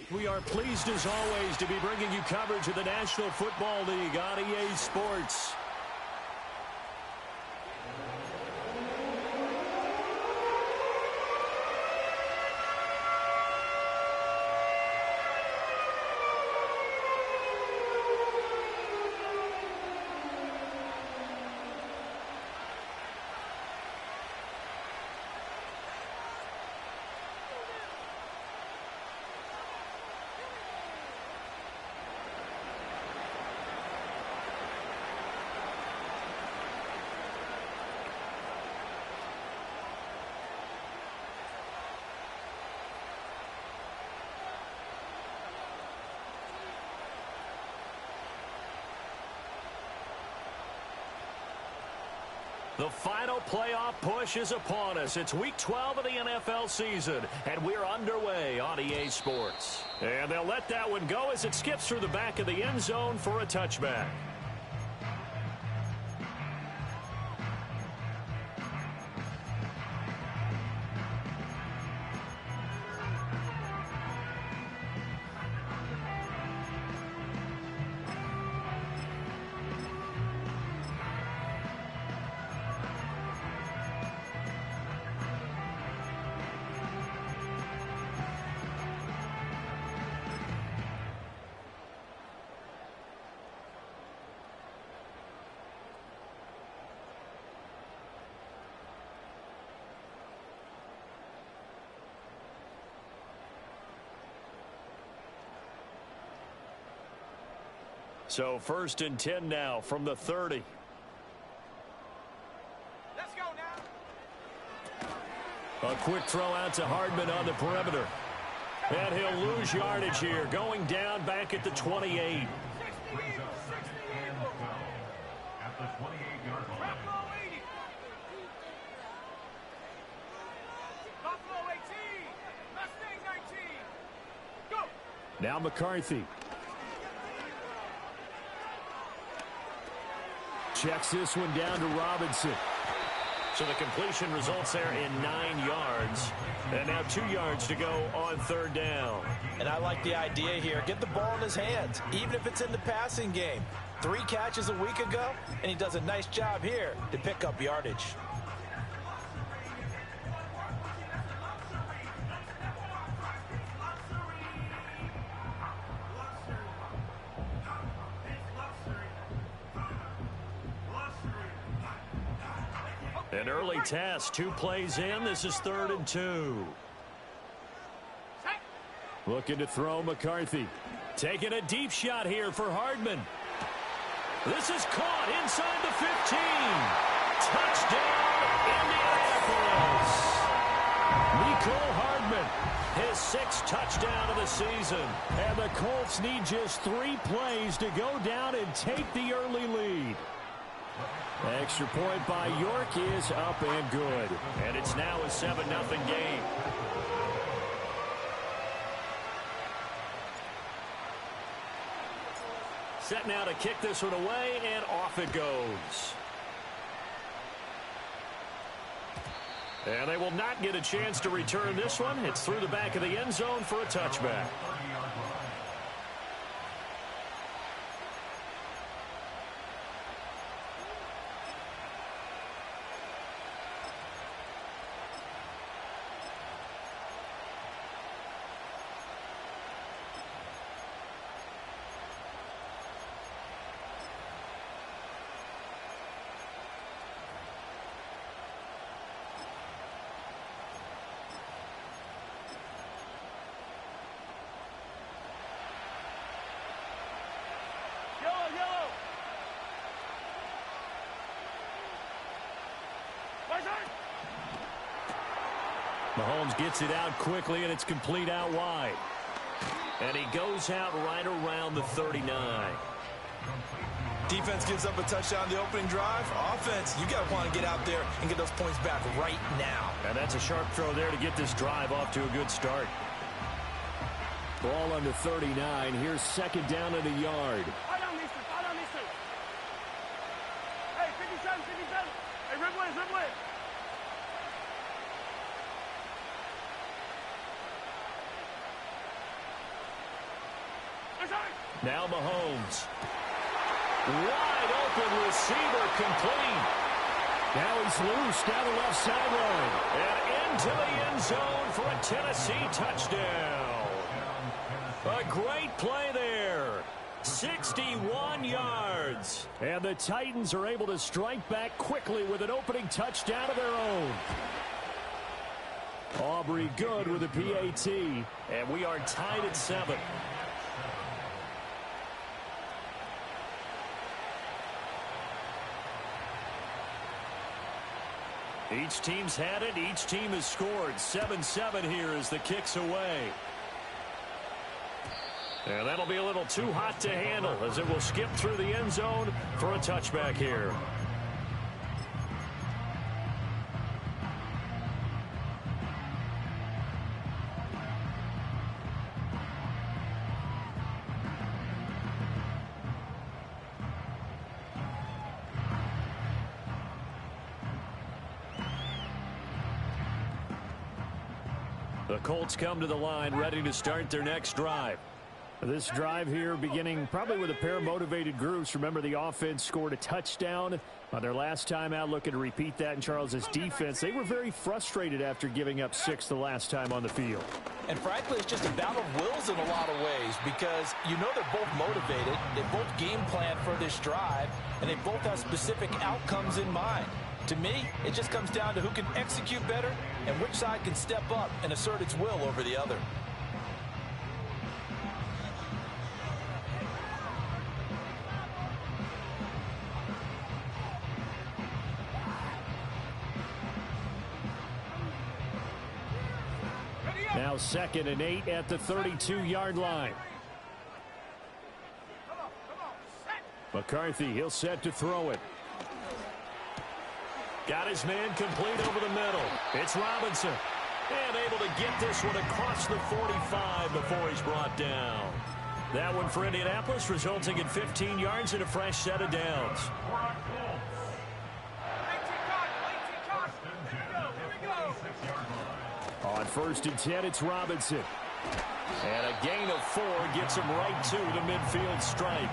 We are pleased as always to be bringing you coverage of the National Football League on EA Sports. The final playoff push is upon us. It's Week 12 of the NFL season, and we're underway on EA Sports. And they'll let that one go as it skips through the back of the end zone for a touchback. So 1st and 10 now from the 30. Let's go now. A quick throw out to Hardman on the perimeter. And he'll lose yardage here, going down back at the 28. Now McCarthy. Checks this one down to Robinson. So the completion results there in 9 yards. And now 2 yards to go on 3rd down. And I like the idea here. Get the ball in his hands, even if it's in the passing game. 3 catches a week ago, and he does a nice job here to pick up yardage. An early test, 2 plays in. This is 3rd and 2. Looking to throw McCarthy. Taking a deep shot here for Hardman. This is caught inside the 15. Touchdown, Indianapolis. Mecole Hardman, his 6th touchdown of the season. And the Colts need just 3 plays to go down and take the early lead. Extra point by York is up and good. And it's now a 7-0 game. Set now to kick this one away, and off it goes. And they will not get a chance to return this one. It's through the back of the end zone for a touchback. Mahomes gets it out quickly, and it's complete out wide. And he goes out right around the 39. Defense gives up a touchdown the opening drive. Offense, you got to want to get out there and get those points back right now. And that's a sharp throw there to get this drive off to a good start. Ball under 39. Here's 2nd down and a yard. Hey, 57, 57. Hey, Ridway. Now Mahomes. Wide open receiver complete. Now he's loose down the left sideline. And into the end zone for a Tennessee touchdown. A great play there. 61 yards. And the Titans are able to strike back quickly with an opening touchdown of their own. Aubrey good with a PAT. And we are tied at 7. Each team's had it. Each team has scored. 7-7 here as the kick's away. And that'll be a little too hot to handle as it will skip through the end zone for a touchback here. The Colts come to the line ready to start their next drive. This drive here beginning probably with a pair of motivated groups. Remember, the offense scored a touchdown on their last time out, looking to repeat that in Charles's defense. They were very frustrated after giving up 6 the last time on the field. And frankly, it's just a battle of wills in a lot of ways because you know they're both motivated. They both game plan for this drive, and they both have specific outcomes in mind. To me, it just comes down to who can execute better and which side can step up and assert its will over the other. Now 2nd and 8 at the 32-yard line. McCarthy, he'll set to throw it. Got his man complete over the middle. It's Robinson. And able to get this one across the 45 before he's brought down. That one for Indianapolis, resulting in 15 yards and a fresh set of downs. On 1st and 10, it's Robinson. And a gain of 4 gets him right to the midfield stripe.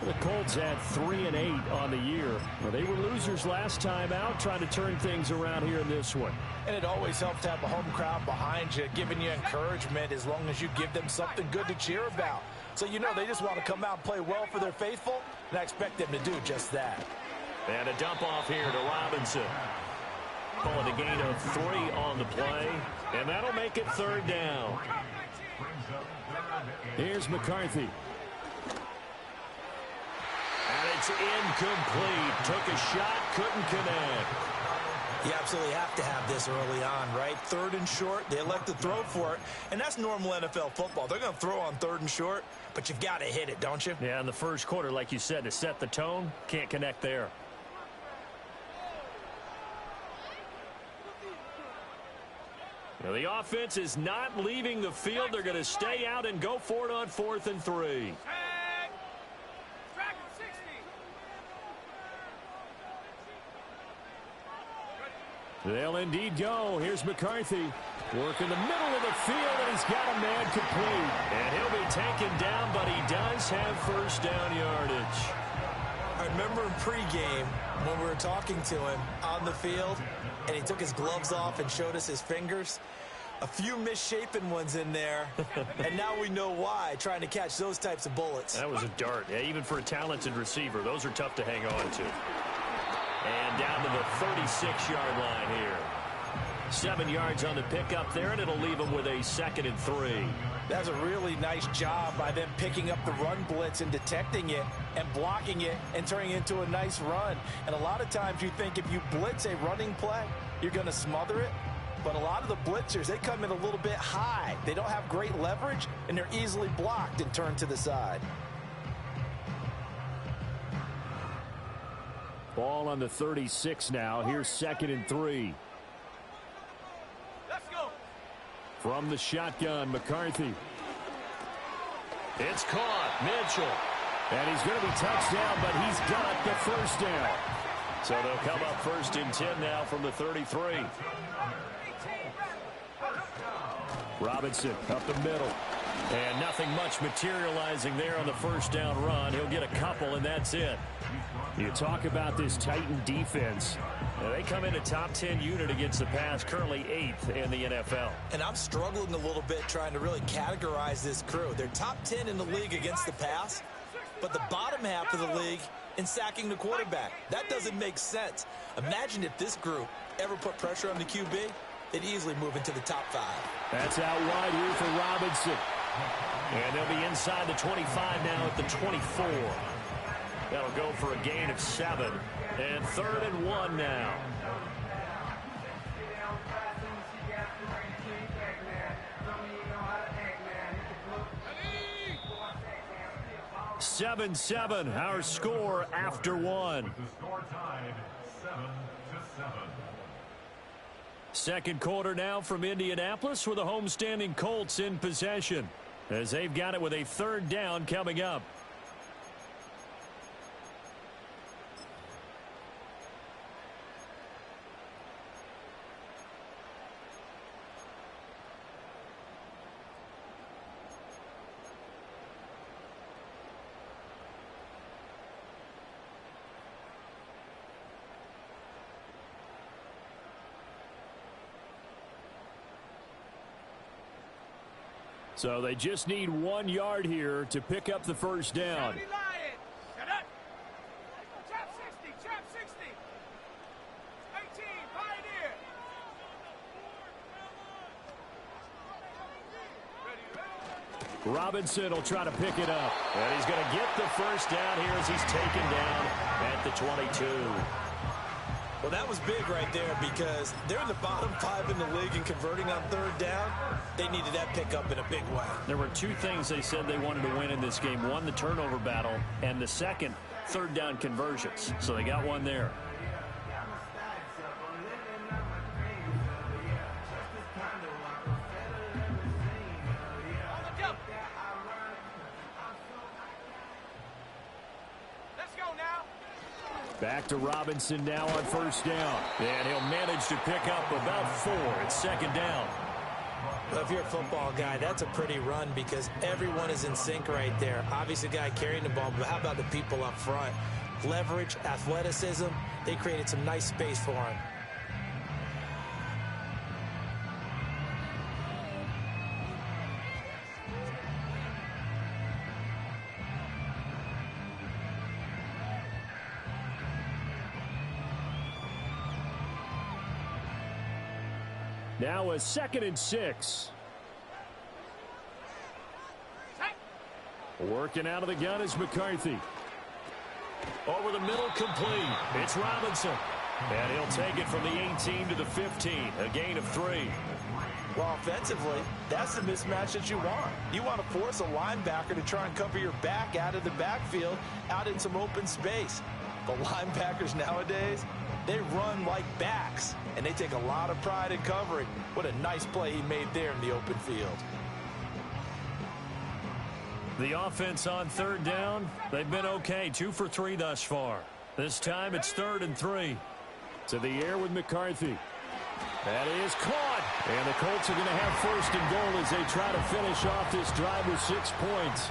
The Colts had 3 and 8 on the year. Well, they were losers last time out, trying to turn things around here in this one. And it always helps to have a home crowd behind you, giving you encouragement as long as you give them something good to cheer about. So you know they just want to come out and play well for their faithful, and I expect them to do just that. And a dump off here to Robinson. Pulling a gain of 3 on the play, and that'll make it 3rd down. Here's McCarthy. And it's incomplete. Took a shot, couldn't connect. You absolutely have to have this early on, right? 3rd and short, they elect to throw for it, and that's normal NFL football. They're going to throw on 3rd and short, but you've got to hit it, don't you? Yeah, in the first quarter, like you said, to set the tone, can't connect there. Now, the offense is not leaving the field. They're going to stay out and go for it on 4th and 3. They'll indeed go. Here's McCarthy. Working the middle of the field, and he's got a man complete. And he'll be taken down, but he does have 1st down yardage. I remember in pregame when we were talking to him on the field, and he took his gloves off and showed us his fingers. A few misshapen ones in there, and now we know why, trying to catch those types of bullets. That was a dart. Yeah, even for a talented receiver, those are tough to hang on to. And down to the 36-yard line here. 7 yards on the pickup there, and it'll leave them with a 2nd and 3. That's a really nice job by them picking up the run blitz and detecting it and blocking it and turning it into a nice run. And a lot of times you think if you blitz a running play, you're going to smother it. But a lot of the blitzers, they come in a little bit high. They don't have great leverage, and they're easily blocked and turned to the side. Ball on the 36 now. Here's 2nd and 3. Let's go. From the shotgun, McCarthy. It's caught. Mitchell. And he's going to be touched down, but he's got the 1st down. So they'll come up 1st and 10 now from the 33. Robinson up the middle. And nothing much materializing there on the first down run. He'll get a couple, and that's it. You talk about this Titan defense. They come in a top 10 unit against the pass, currently 8th in the NFL. And I'm struggling a little bit trying to really categorize this crew. They're top 10 in the league against the pass, but the bottom half of the league in sacking the quarterback. That doesn't make sense. Imagine if this group ever put pressure on the QB, they'd easily move into the top 5. That's out wide here for Robinson. And they'll be inside the 25 now at the 24. That'll go for a gain of 7. And 3rd and 1 now. 7-7, our score after 1. Second quarter now from Indianapolis with the homestanding Colts in possession, as they've got it with a 3rd down coming up. So they just need 1 yard here to pick up the first down. Robinson will try to pick it up. And he's going to get the first down here as he's taken down at the 22. Well, that was big right there because they're in the bottom 5 in the league and converting on 3rd down. They needed that pickup in a big way. There were 2 things they said they wanted to win in this game. One, the turnover battle, and the second, 3rd down conversions. So they got one there. Back to Robinson now on first down. And he'll manage to pick up about 4. It's 2nd down. Well, if you're a football guy, that's a pretty run because everyone is in sync right there. Obviously, the guy carrying the ball, but how about the people up front? Leverage, athleticism, they created some nice space for him. Now a 2nd and 6. Working out of the gun is McCarthy. Over the middle, complete. It's Robinson. And he'll take it from the 18 to the 15. A gain of 3. Well, offensively, that's the mismatch that you want. You want to force a linebacker to try and cover your back out of the backfield, out in some open space. But linebackers nowadays, they run like backs, and they take a lot of pride in covering. What a nice play he made there in the open field. The offense on 3rd down, they've been okay. 2 for 3 thus far. This time it's 3rd and 3. To the air with McCarthy. That is caught. And the Colts are going to have 1st and goal as they try to finish off this drive with 6 points.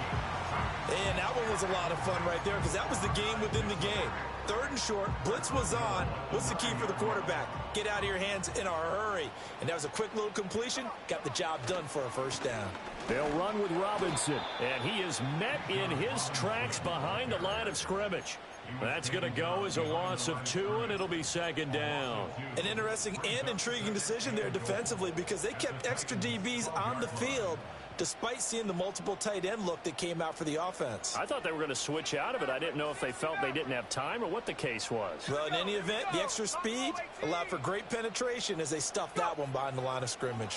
And that one was a lot of fun right there because that was the game within the game. 3rd and short, blitz was on. What's the key for the quarterback? Get out of your hands in a hurry. And that was a quick little completion. Got the job done for a 1st down. They'll run with Robinson. And he is met in his tracks behind the line of scrimmage. That's going to go as a loss of 2, and it'll be 2nd down. An interesting and intriguing decision there defensively because they kept extra DBs on the field despite seeing the multiple tight end look that came out for the offense. I thought they were going to switch out of it. I didn't know if they felt they didn't have time or what the case was. Well, in any event, the extra speed allowed for great penetration as they stuffed that one behind the line of scrimmage.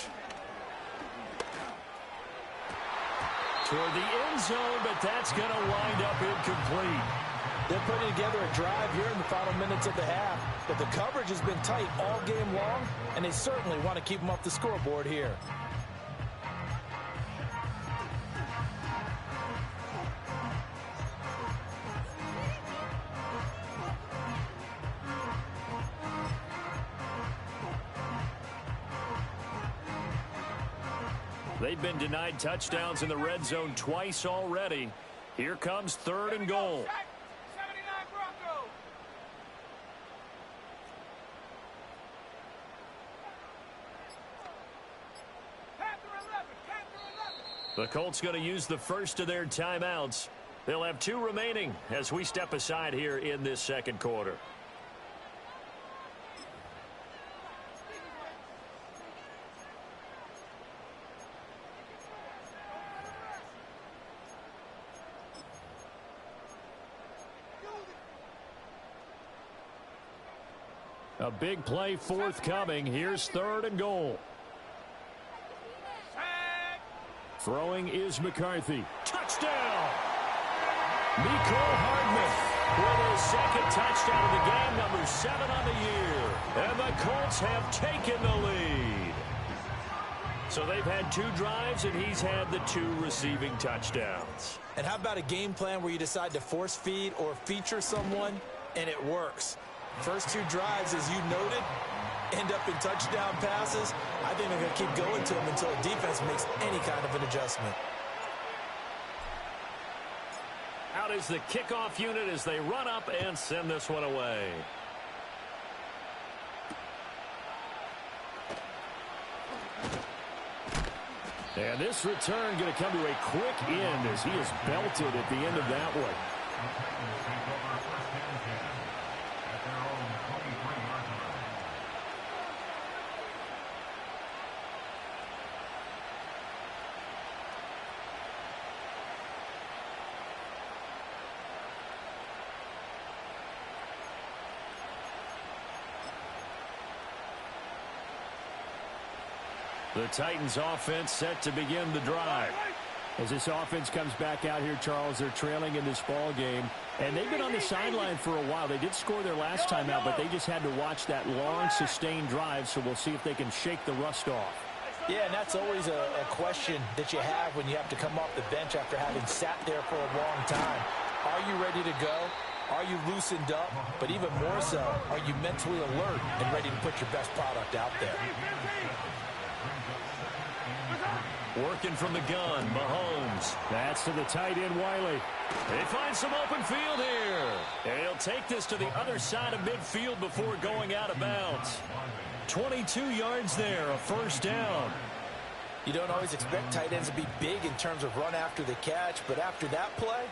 Toward the end zone, but that's going to wind up incomplete. They're putting together a drive here in the final minutes of the half, but the coverage has been tight all game long, and they certainly want to keep them off the scoreboard here. They've been denied touchdowns in the red zone twice already. Here comes 3rd and goal. 79 Broncos. The Colts going to use the first of their timeouts. They'll have 2 remaining as we step aside here in this second quarter. A big play forthcoming. Here's 3rd and goal. Throwing is McCarthy. Touchdown! Mecole Hardman with his 2nd touchdown of the game, number 7 on the year. And the Colts have taken the lead. So they've had 2 drives, and he's had the 2 receiving touchdowns. And how about a game plan where you decide to force feed or feature someone, and it works? First 2 drives, as you noted, end up in touchdown passes. I think they're going to keep going to them until the defense makes any kind of an adjustment. Out is the kickoff unit as they run up and send this one away. And this return going to come to a quick end as he is belted at the end of that one. The Titans offense set to begin the drive. As this offense comes back out here, Charles, they're trailing in this ball game, and they've been on the sideline for a while. They did score their last time out, but they just had to watch that long, sustained drive, so we'll see if they can shake the rust off. Yeah, and that's always a question that you have when you have to come off the bench after having sat there for a long time. Are you ready to go? Are you loosened up? But even more so, are you mentally alert and ready to put your best product out there? Working from the gun, Mahomes. That's to the tight end, Wiley. They find some open field here. And he'll take this to the other side of midfield before going out of bounds. 22 yards there, a 1st down. You don't always expect tight ends to be big in terms of run after the catch, but after that play,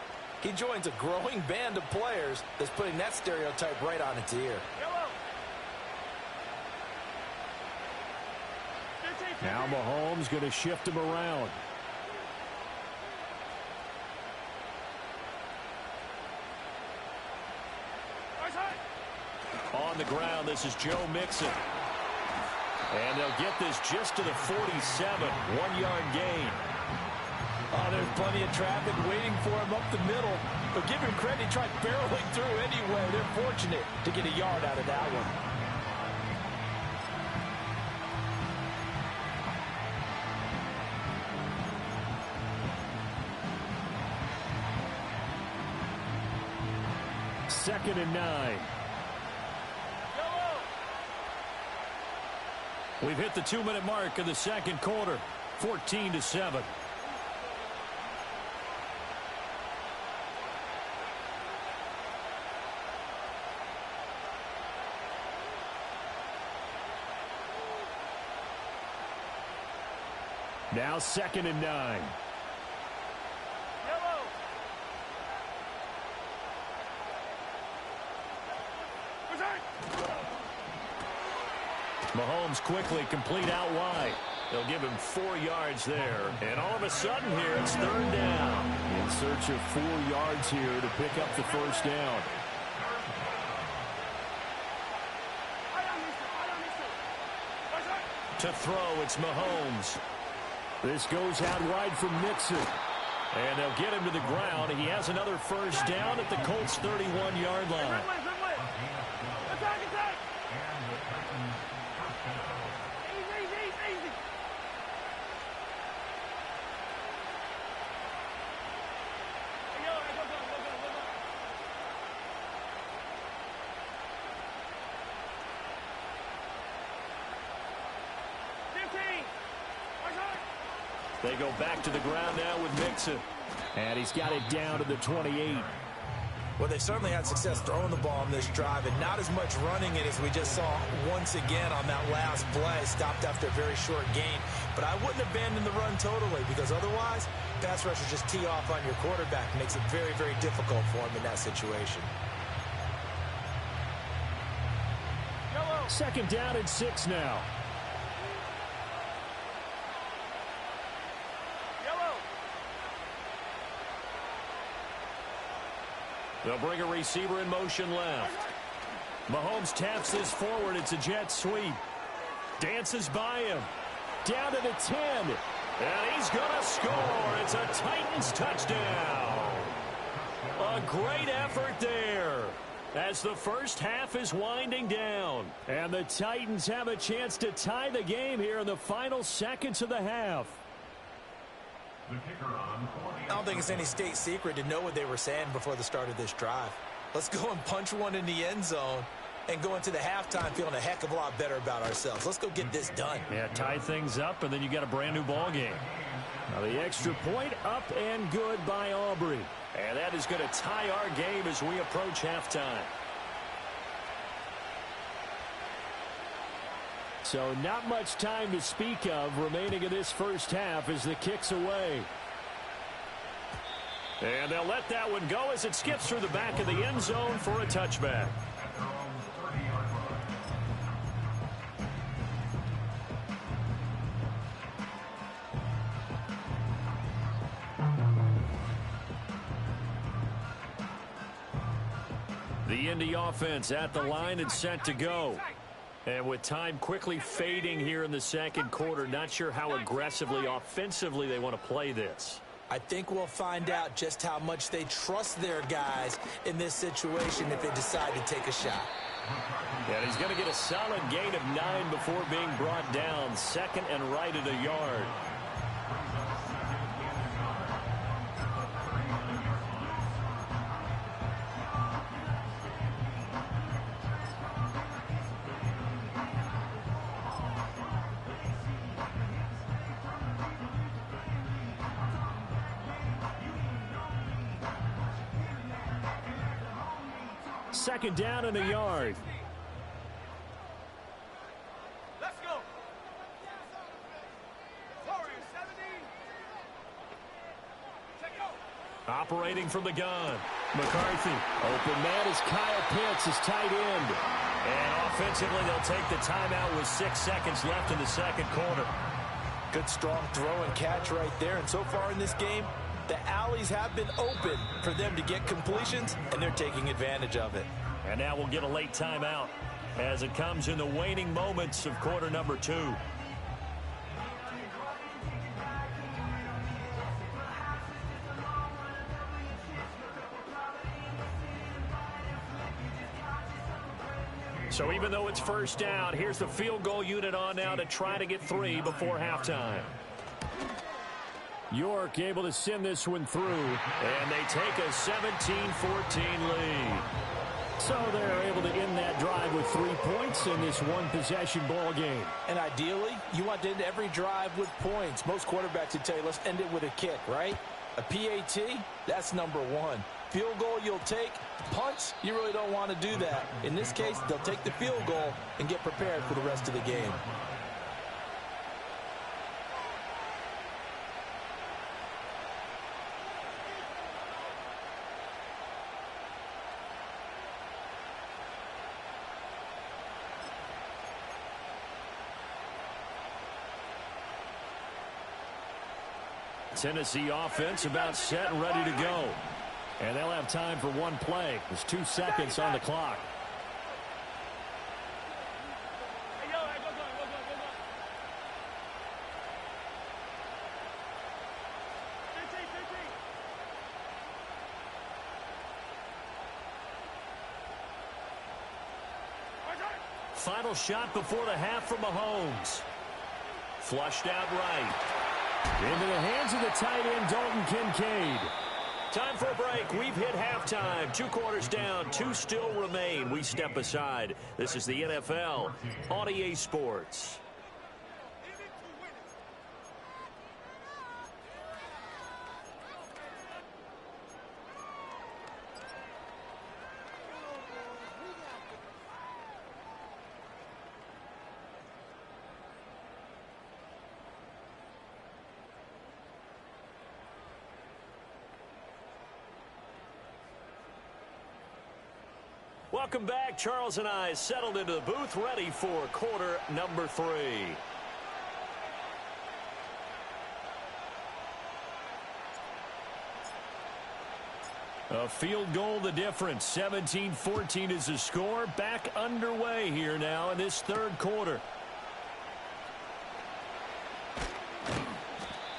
he joins a growing band of players that's putting that stereotype right on its ear. Now Mahomes going to shift him around. On the ground, this is Joe Mixon. And they'll get this just to the 47, 1-yard gain. Oh, there's plenty of traffic waiting for him up the middle. But give him credit, he tried barreling through anyway. They're fortunate to get a yard out of that one. Second and 9. We've hit the 2-minute mark of the second quarter. 14-7. Now 2nd and 9. Mahomes quickly complete out wide. They'll give him 4 yards there. And all of a sudden here, it's 3rd down. In search of 4 yards here to pick up the 1st down. To throw, it's Mahomes. This goes out wide from Mixon. And they'll get him to the ground. He has another 1st down at the Colts' 31-yard line. They go back to the ground now with Mixon. And he's got it down to the 28. Well, they've certainly had success throwing the ball on this drive, and not as much running it as we just saw once again on that last play. Stopped after a very short gain. But I wouldn't abandon the run totally, because otherwise, pass rushers just tee off on your quarterback. Makes it very, very difficult for him in that situation. Second down and 6 now. They'll bring a receiver in motion left. Mahomes taps this forward. It's a jet sweep. Dances by him. Down to the 10. And he's going to score. It's a Titans touchdown. A great effort there as the first half is winding down. And the Titans have a chance to tie the game here in the final seconds of the half. I don't think it's any state secret to know what they were saying before the start of this drive. Let's go and punch one in the end zone and go into the halftime feeling a heck of a lot better about ourselves. Let's go get this done. Yeah, tie things up, and then you got a brand new ball game. Now the extra point up and good by Aubrey. And that is going to tie our game as we approach halftime. So not much time to speak of remaining in this first half as the kick's away. And they'll let that one go as it skips through the back of the end zone for a touchback. The Indy offense at the line and set to go. And with time quickly fading here in the second quarter, not sure how aggressively, offensively they want to play this. I think we'll find out just how much they trust their guys in this situation if they decide to take a shot. And he's going to get a solid gain of 9 before being brought down. Second and right at a yard. Second down and a yard. Let's go. Forward, 70. Check it out. Operating from the gun. McCarthy. Open man is Kyle Pitts, his tight end. And offensively, they'll take the timeout with 6 seconds left in the second quarter. Good, strong throw and catch right there. And so far in this game, the alleys have been open for them to get completions, and they're taking advantage of it. And now we'll get a late timeout as it comes in the waning moments of quarter number 2. So even though it's first down, here's the field goal unit on now to try to get 3 before halftime. York able to send this one through. And they take a 17-14 lead. So they're able to end that drive with 3 points in this one-possession ball game. And ideally, you want to end every drive with points. Most quarterbacks would tell you, let's end it with a kick, right? A PAT, that's number 1. Field goal you'll take. Punts, you really don't want to do that. In this case, they'll take the field goal and get prepared for the rest of the game. Tennessee offense about set and ready to go. And they'll have time for one play. There's 2 seconds on the clock. Hey, yo, hey, go. Final shot before the half from Mahomes. Flushed out right. Into the hands of the tight end, Dalton Kincaid. Time for a break. We've hit halftime. 2 quarters down. 2 still remain. We step aside. This is the NFL on EA Sports. Welcome back. Charles and I settled into the booth, ready for quarter number 3. A field goal the difference. 17-14 is the score. Back underway here now in this third quarter.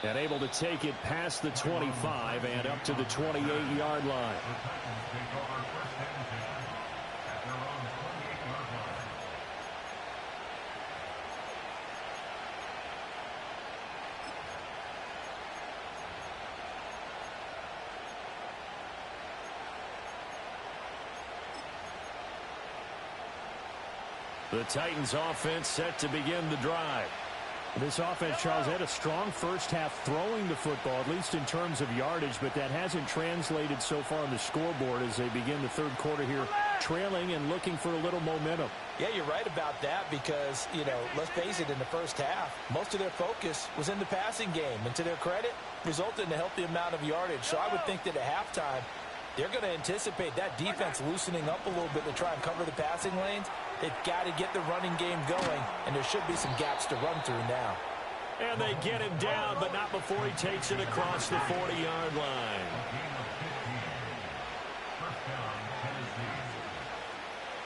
And able to take it past the 25 and up to the 28-yard line. The Titans offense set to begin the drive. This offense, Charles, had a strong first half throwing the football, at least in terms of yardage, but that hasn't translated so far on the scoreboard as they begin the third quarter here, trailing and looking for a little momentum. Yeah, you're right about that because, let's face it, in the first half, most of their focus was in the passing game. And to their credit, resulted in a healthy amount of yardage. So I would think that at halftime, they're going to anticipate that defense loosening up a little bit to try and cover the passing lanes. They've got to get the running game going, and there should be some gaps to run through now. And they get him down, but not before he takes it across the 40-yard line.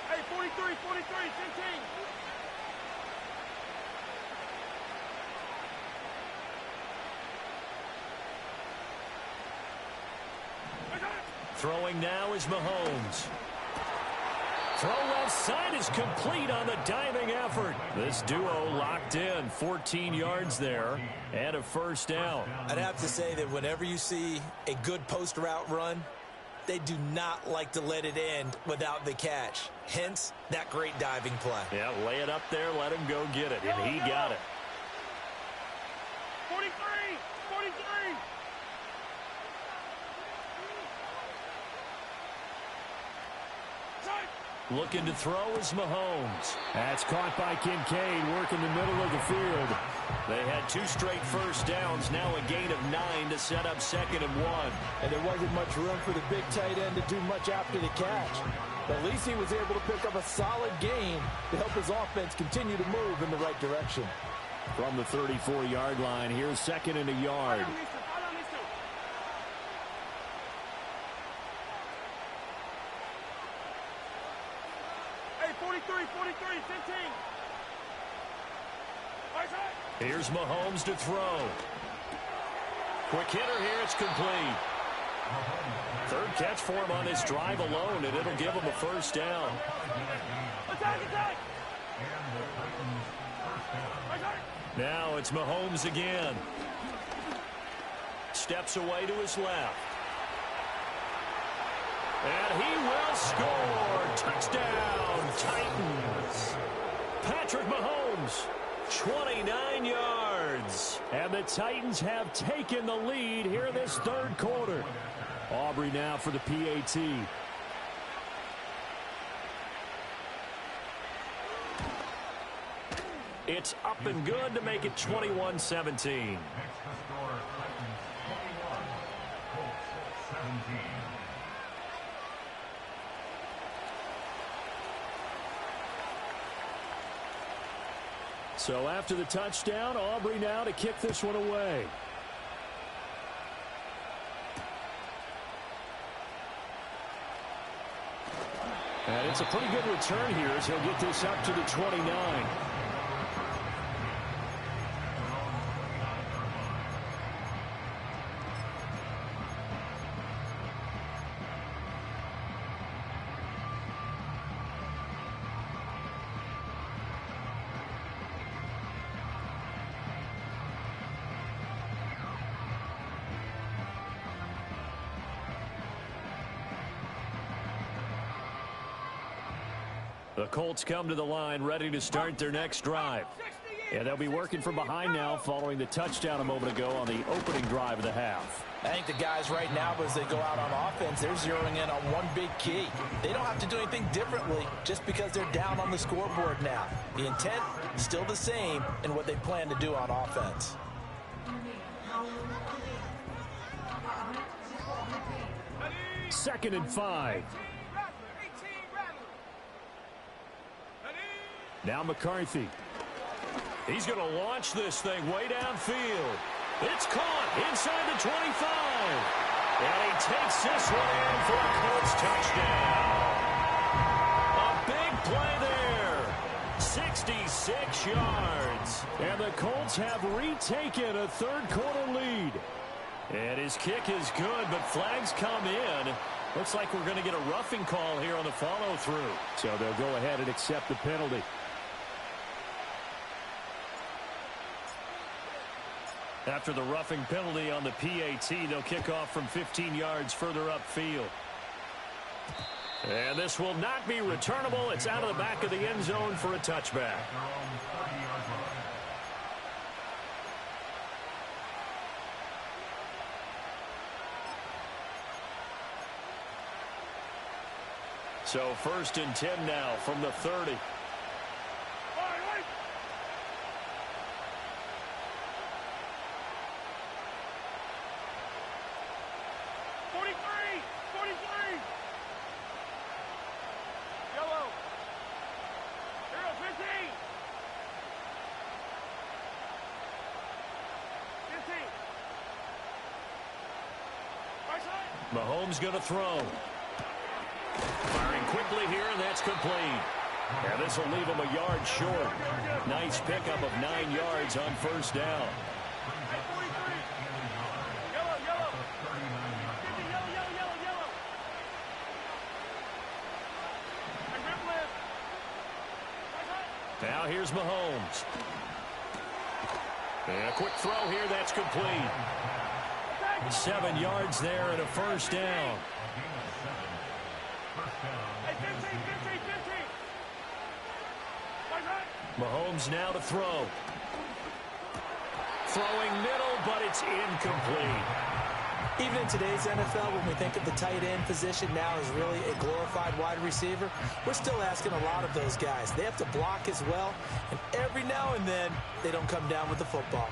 Hey, 43, 15. Throwing now is Mahomes. Throw left side is complete on the diving effort. This duo locked in, 14 yards there, and a first down. I'd have to say that whenever you see a good post route run, they do not like to let it end without the catch. Hence, that great diving play. Yeah, lay it up there, let him go get it, and he got it. 43. Looking to throw is Mahomes. That's caught by Kincaid, working the middle of the field. They had 2 straight first downs, now a gain of 9 to set up 2nd and 1. And there wasn't much room for the big tight end to do much after the catch. But at least he was able to pick up a solid gain to help his offense continue to move in the right direction. From the 34-yard line, here's 2nd and a yard. Hey, 43, 15. Here's Mahomes to throw. Quick hitter here, it's complete. Third catch for him on this drive alone, and it'll give him a first down. Attack! Now it's Mahomes again. Steps away to his left. And he will score. Touchdown, Titans. Patrick Mahomes, 29 yards. And the Titans have taken the lead here in this third quarter. Aubrey now for the PAT. It's up and good to make it 21-17. So after the touchdown, Aubrey now to kick this one away. And it's a pretty good return here as he'll get this up to the 29. The Colts come to the line ready to start their next drive. Yeah, they'll be working from behind now following the touchdown a moment ago on the opening drive of the half. I think the guys right now, as they go out on offense, they're zeroing in on one big key. They don't have to do anything differently just because they're down on the scoreboard now. The intent is still the same in what they plan to do on offense. Second and 5. Now McCarthy. He's going to launch this thing way downfield. It's caught inside the 25. And he takes this one in for a Colts touchdown. A big play there. 66 yards. And the Colts have retaken a third-quarter lead. And his kick is good, but flags come in. Looks like we're going to get a roughing call here on the follow-through. So they'll go ahead and accept the penalty. After the roughing penalty on the PAT, they'll kick off from 15 yards further upfield. And this will not be returnable. It's out of the back of the end zone for a touchback. So 1st and 10 now from the 30. 43. Yellow. Hero 15. 15. Right side. Mahomes going to throw. Firing quickly here, and that's complete. And this will leave him a yard short. Nice pickup of 9 yards on 1st down. Now here's Mahomes. And a quick throw here, that's complete. 7 yards there and a 1st down. Mahomes now to throw. Throwing middle, but it's incomplete. Even in today's NFL, when we think of the tight end position now as really a glorified wide receiver, we're still asking a lot of those guys. They have to block as well, and every now and then, they don't come down with the football.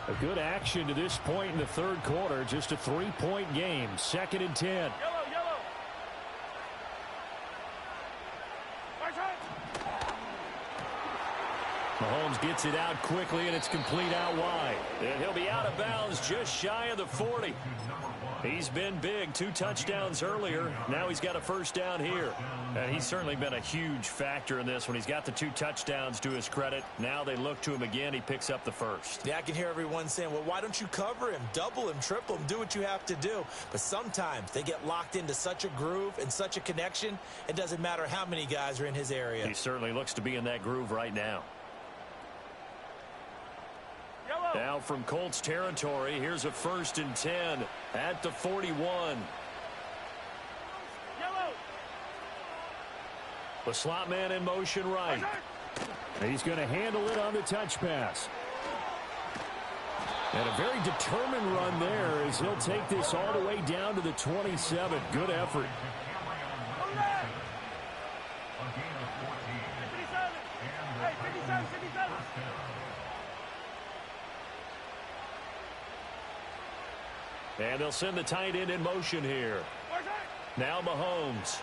A good action to this point in the third quarter. Just a 3-point game. 2nd and 10. Yellow. Mahomes gets it out quickly, and it's complete out wide. And he'll be out of bounds just shy of the 40. He's been big. 2 touchdowns earlier. Now he's got a 1st down here. And he's certainly been a huge factor in this when he's got the 2 touchdowns to his credit. Now they look to him again. He picks up the 1st. Yeah, I can hear everyone saying, well, why don't you cover him, double him, triple him, do what you have to do. But sometimes they get locked into such a groove and such a connection, it doesn't matter how many guys are in his area. He certainly looks to be in that groove right now. Now from Colts territory, here's a 1st and 10 at the 41. Yellow. The slot man in motion right. He's going to handle it on the touch pass. And a very determined run there as he'll take this all the way down to the 27. Good effort. 57. And they'll send the tight end in motion here. Now Mahomes.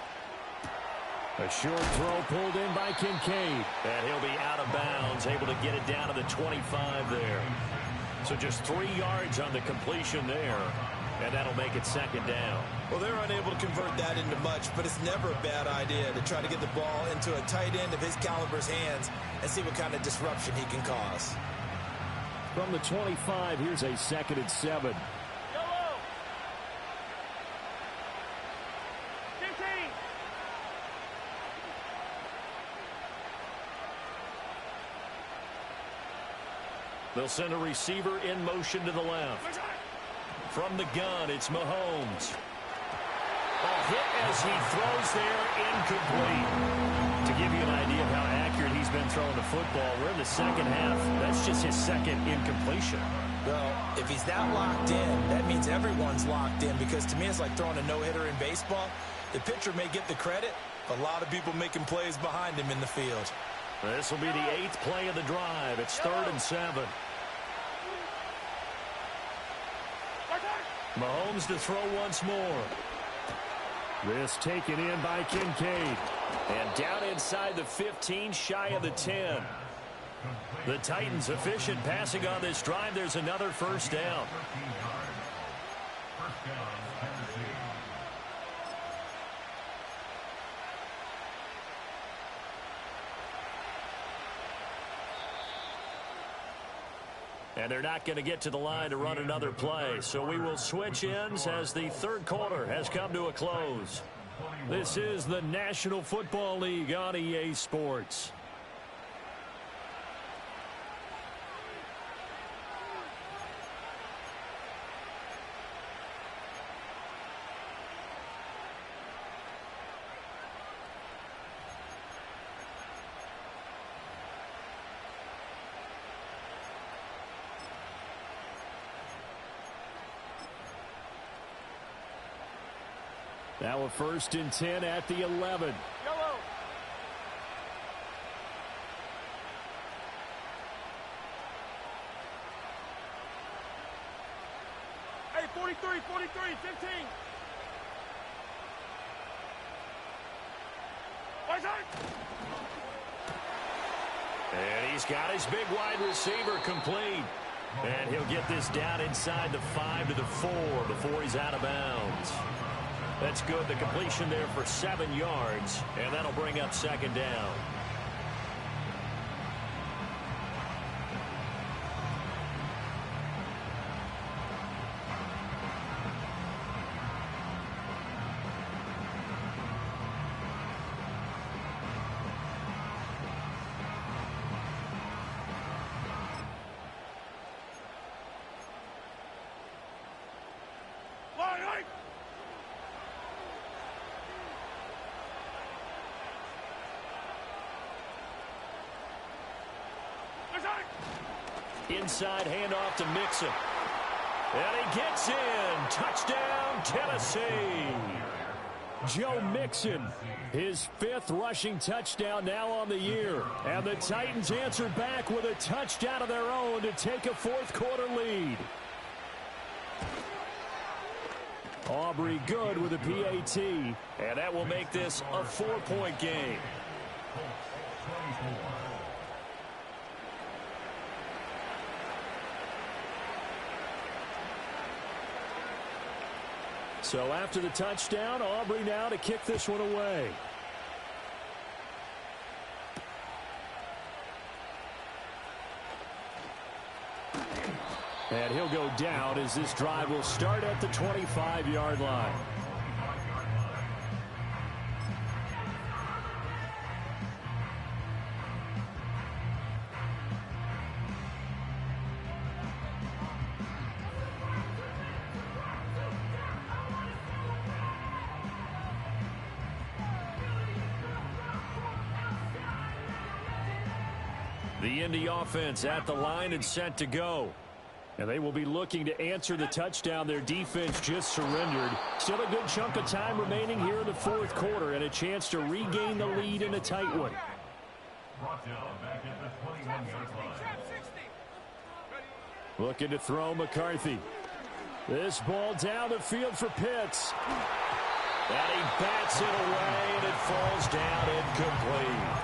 A short throw pulled in by Kincaid. And he'll be out of bounds, able to get it down to the 25 there. So just 3 yards on the completion there. And that'll make it 2nd down. Well, they're unable to convert that into much, but it's never a bad idea to try to get the ball into a tight end of his caliber's hands and see what kind of disruption he can cause. From the 25, here's a 2nd and 7. They'll send a receiver in motion to the left. From the gun, it's Mahomes. A hit as he throws there, incomplete. To give you an idea of how accurate he's been throwing the football, we're in the 2nd half. That's just his 2nd incompletion. Well, if he's that locked in, that means everyone's locked in, because to me it's like throwing a no-hitter in baseball. The pitcher may get the credit, but a lot of people making plays behind him in the field. This will be the 8th play of the drive. It's 3rd and 7. Mahomes to throw once more. This taken in by Kincaid. And down inside the 15, shy of the 10. The Titans efficient passing on this drive. There's another first down. And they're not going to get to the line to run another play. So we will switch ends as the third quarter has come to a close. This is the National Football League on EA Sports. Now a 1st and 10 at the 11. Yellow. Hey, 43, 15. Right side. And he's got his big wide receiver complete. And he'll get this down inside the 5 to the 4 before he's out of bounds. That's good. The completion there for 7 yards, and that'll bring up 2nd down. Inside handoff to Mixon. And he gets in. Touchdown, Tennessee. Joe Mixon, his 5th rushing touchdown now on the year. And the Titans answer back with a touchdown of their own to take a 4th quarter lead. Aubrey good with a PAT. And that will make this a 4-point game. So after the touchdown, Aubrey now to kick this one away. And he'll go down as this drive will start at the 25-yard line. The Indy offense at the line and set to go. And they will be looking to answer the touchdown their defense just surrendered. Still a good chunk of time remaining here in the 4th quarter and a chance to regain the lead in a tight one. Looking to throw McCarthy. This ball down the field for Pitts. And he bats it away and it falls down incomplete.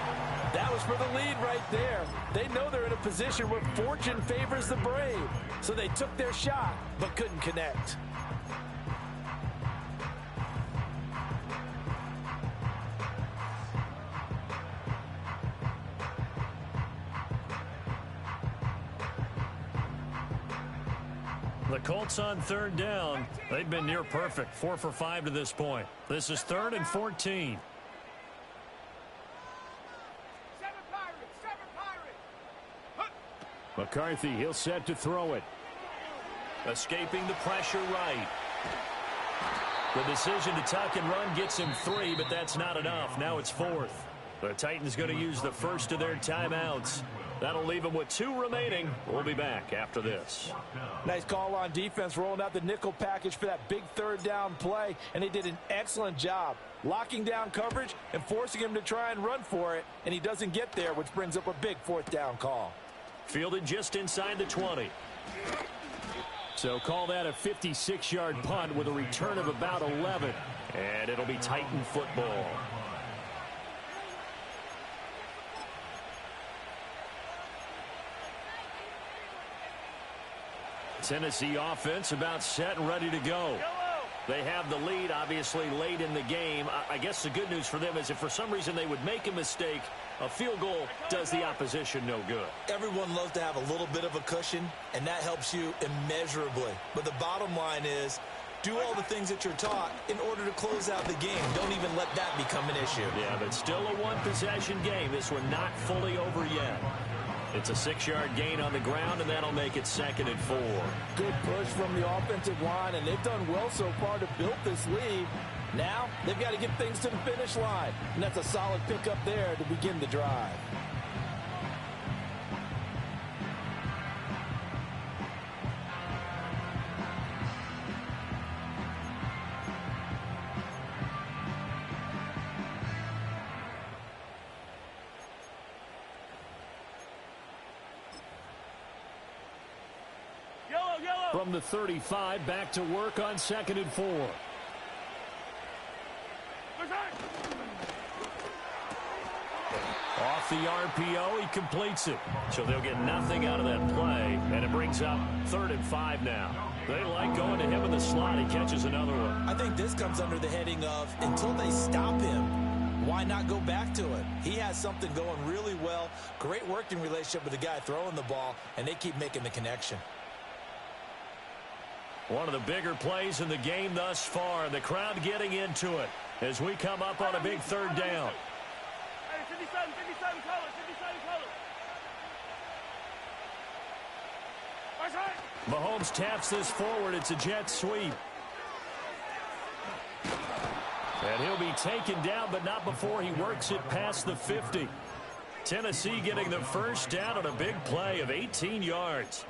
That was for the lead right there. They know they're in a position where fortune favors the brave. So they took their shot, but couldn't connect. The Colts on 3rd down. They've been near perfect. 4 for 5 to this point. This is 3rd and 14. McCarthy, he'll set to throw it. Escaping the pressure right. The decision to tuck and run gets him 3, but that's not enough. Now it's 4th. The Titans going to use the first of their timeouts. That'll leave them with 2 remaining. We'll be back after this. Nice call on defense, rolling out the nickel package for that big 3rd down play, and they did an excellent job locking down coverage and forcing him to try and run for it, and he doesn't get there, which brings up a big 4th down call. Fielded just inside the 20. So call that a 56-yard punt with a return of about 11. And it'll be Titan football. Tennessee offense about set and ready to go. They have the lead, obviously, late in the game. I guess the good news for them is if for some reason they would make a mistake, a field goal does the opposition no good. Everyone loves to have a little bit of a cushion, and that helps you immeasurably. But the bottom line is, do all the things that you're taught in order to close out the game. Don't even let that become an issue. Yeah, but still a one-possession game. This one not fully over yet. It's a 6-yard gain on the ground, and that'll make it 2nd and 4. Good push from the offensive line, and they've done well so far to build this lead. Now, they've got to get things to the finish line, and that's a solid pickup there to begin the drive. From the 35, back to work on 2nd and 4. Off the RPO, he completes it. So they'll get nothing out of that play, and it brings up 3rd and 5 now. They like going to him in the slot. He catches another one. I think this comes under the heading of, until they stop him, why not go back to it? He has something going really well, great working relationship with the guy throwing the ball, and they keep making the connection. One of the bigger plays in the game thus far. The crowd getting into it as we come up on a big 3rd down. Hey, 57 colors, 57 colors. Mahomes taps this forward. It's a jet sweep. And he'll be taken down, but not before he works it past the 50. Tennessee getting the first down on a big play of 18 yards.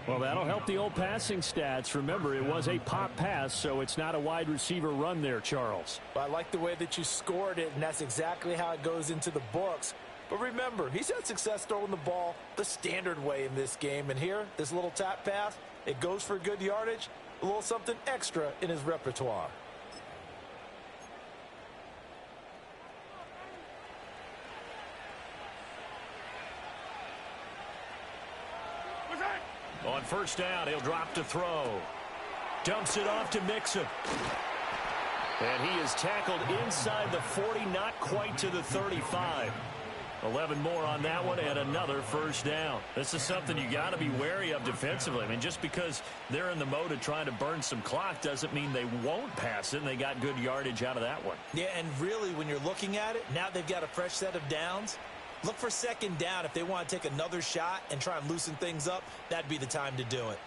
Well, that'll help the old passing stats. Remember, it was a pop pass, so it's not a wide receiver run there, Charles. Well, I like the way that you scored it, and that's exactly how it goes into the books. But remember, he's had success throwing the ball the standard way in this game. And here, this little tap pass, it goes for good yardage, a little something extra in his repertoire. On 1st down, he'll drop to throw. Dumps it off to Mixon. And he is tackled inside the 40, not quite to the 35. 11 more on that one, and another 1st down. This is something you got to be wary of defensively. I mean, just because they're in the mode of trying to burn some clock doesn't mean they won't pass it, and they got good yardage out of that one. Yeah, and really, when you're looking at it, now they've got a fresh set of downs. Look for 2nd down. If they want to take another shot and try and loosen things up, that'd be the time to do it.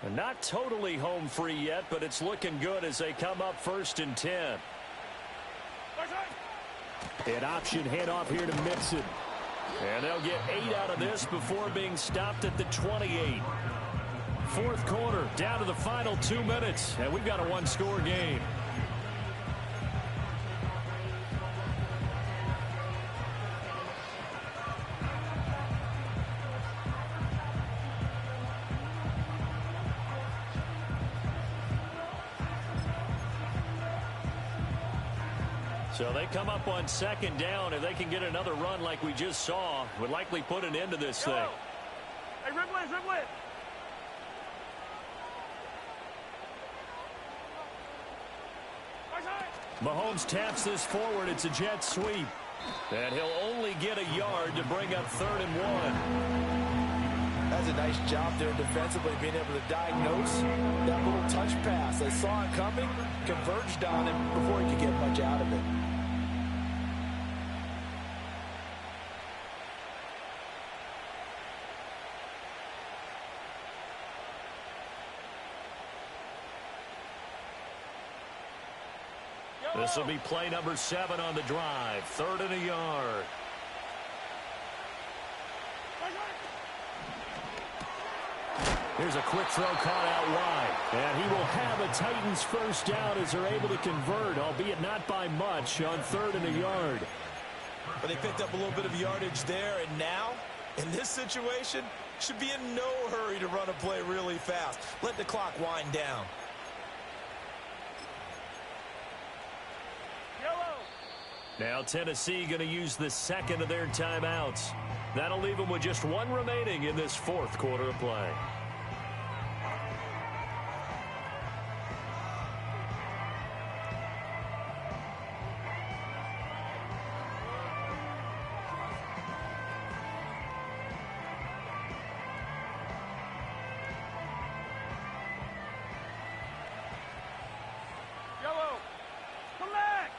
And not totally home free yet, but it's looking good as they come up 1st and 10. An option handoff here to Mixon. And they'll get 8 out of this before being stopped at the 28. 4th quarter, down to the final 2 minutes, and we've got a 1-score game. So they come up on 2nd down. If they can get another run like we just saw, would likely put an end to this thing. Hey, rip win. Mahomes taps this forward. It's a jet sweep. And he'll only get a yard to bring up 3rd and 1. That's a nice job there defensively, being able to diagnose that little touch pass. They saw it coming, converged on him before he could get much out of it. This will be play number 7 on the drive. 3rd and a yard. Here's a quick throw caught out wide. And he will have a Titans first down as they're able to convert, albeit not by much, on 3rd and a yard. But they picked up a little bit of yardage there, and now, in this situation, should be in no hurry to run a play really fast. Let the clock wind down. Yellow. Now Tennessee going to use the second of their timeouts. That'll leave them with just one remaining in this 4th quarter of play. Yellow. Come back.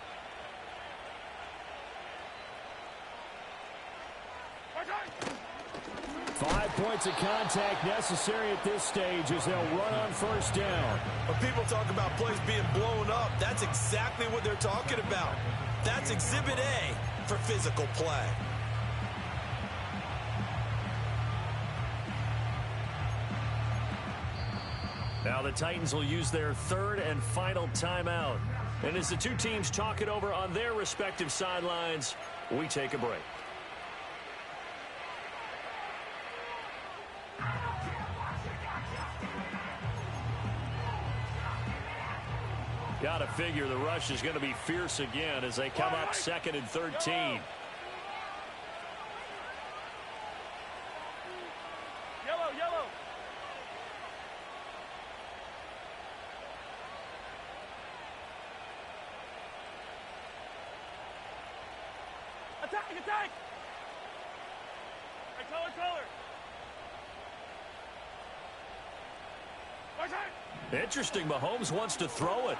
5 points of contact necessary at this stage as they'll run on first down. When people talk about plays being blown up, that's exactly what they're talking about. That's Exhibit A for physical play. Now the Titans will use their 3rd and final timeout. And as the two teams talk it over on their respective sidelines, we take a break. Got to figure the rush is going to be fierce again as they come up 2nd and 13. Yellow. Attack. Hey, color. Interesting, Mahomes wants to throw it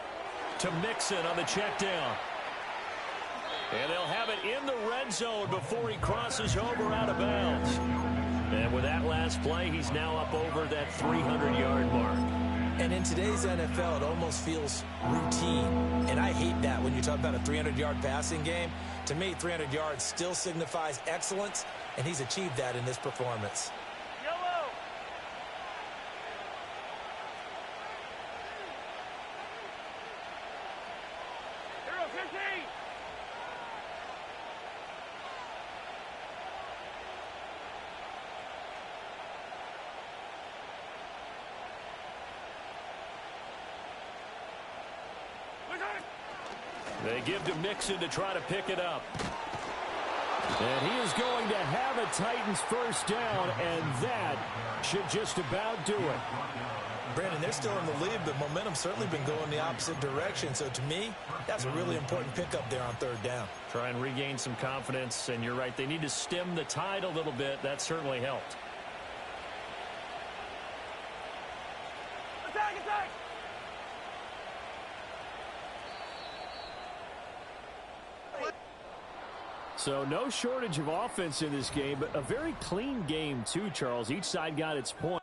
to Mixon on the check down. And they'll have it in the red zone before he crosses over out of bounds. And with that last play, he's now up over that 300-yard mark. And in today's NFL, it almost feels routine. And I hate that when you talk about a 300-yard passing game. To me, 300 yards still signifies excellence, and he's achieved that in this performance. Yellow. Hero 15. They give to Mixon to try to pick it up. And he is going to have a Titans first down, and that should just about do it. Brandon, they're still in the lead, but momentum's certainly been going the opposite direction. So to me, that's a really important pickup there on 3rd down. Try and regain some confidence, and you're right, they need to stem the tide a little bit. That certainly helped. Attack. So no shortage of offense in this game, but a very clean game too, Charles. Each side got its point.